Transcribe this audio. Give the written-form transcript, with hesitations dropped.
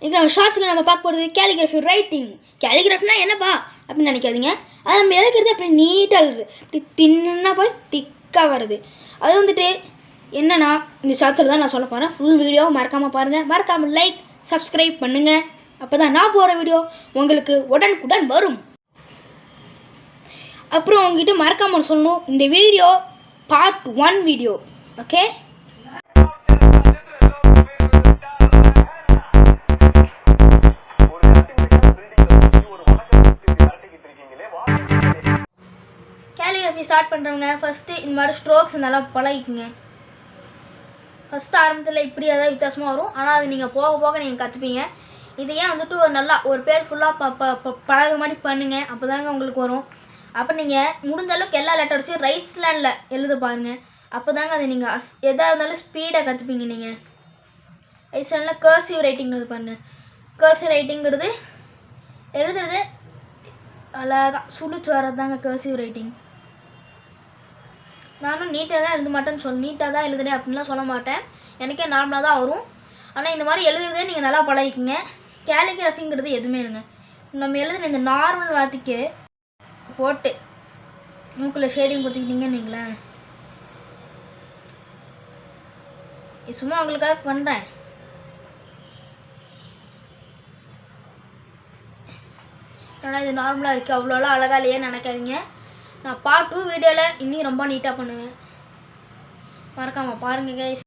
இங்கே நம்ம ஷார்ட்ஸில் நம்ம பார்க்க போகிறது கேலிகிராஃபி ரைட்டிங். கேலிகிராஃபினா என்னப்பா அப்படின்னு நினைக்காதீங்க. அது நம்ம இறக்கிறது அப்படி நீட்டாக இருக்குது, இப்படி தின்னா போய் திக்காக வருது. அது வந்துட்டு என்னன்னா இந்த ஷார்ட்ஸில் தான் நான் சொல்ல போகிறேன். ஃபுல் வீடியோ மறக்காமல் பாருங்கள். மறக்காமல் லைக் சப்ஸ்கிரைப் பண்ணுங்கள். அப்போ தான் நான் போகிற வீடியோ உங்களுக்கு உடனுக்குடன் வரும். அப்புறம் உங்ககிட்ட மறக்காமல் சொல்லணும், இந்த video part 1 video. Okay, calligraphy start பண்ணுறவங்க ஃபஸ்ட்டு இந்த மாதிரி ஸ்ட்ரோக்ஸ் நல்லா பழகிக்குங்க. ஃபஸ்ட்டு ஆரம்பத்தில் இப்படி ஏதாவது வித்தியாசமாக வரும், ஆனால் அது நீங்கள் போக போக நீங்கள் கற்றுப்பீங்க. இதையே வந்துட்டு ஒரு பேர் ஃபுல்லாக பழக மாதிரி பண்ணுங்க, அப்போ தாங்க உங்களுக்கு வரும். அப்போ நீங்கள் முடிஞ்ச அளவுக்கு எல்லா லெட்டர்ஸையும் ரைட் ஸ்லாண்டில் எழுத பாருங்கள். அப்போ தாங்க அது நீங்கள் எதாக இருந்தாலும் ஸ்பீடாக கற்றுப்பீங்க. நீங்கள் ரைட் ஸ்லாண்டில் கர்சிவ் ரைட்டிங் எழுத பாருங்கள். கர்சிவ் ரைட்டிங்கிறது எழுதுறது அழகாக சுழிச்சு வர்றது தாங்க கர்சிவ் ரைட்டிங். நானும் நீட்டாக தான் எழுத மாட்டேன்னு நீட்டாக தான் எழுதுறேன் அப்படின்லாம் சொல்ல மாட்டேன், எனக்கே நார்மலாக தான் வரும். ஆனால் இந்த மாதிரி எழுதுறதே நீங்கள் நல்லா பழகிக்குங்க. கேலிகிராஃபிங்கிறது எதுவுமே இல்லைங்க, நம்ம எழுதுன இந்த நார்மல் வார்த்தைக்கு போட்டு மூக்கில் ஷேடிங் கொடுத்துக்கிட்டீங்கன்னு வைங்களேன். இது சும்மா உங்களுக்காக பண்ணுறேன். ஆனால் இது நார்மலாக இருக்குது, அவ்வளோலாம் அழகாக இல்லையே நினைக்காதீங்க. நான் பார்ட் 2 வீடியோவில் இன்னும் ரொம்ப நீட்டாக பண்ணுவேன். மறக்காமல் பாருங்கள் கைஸ்.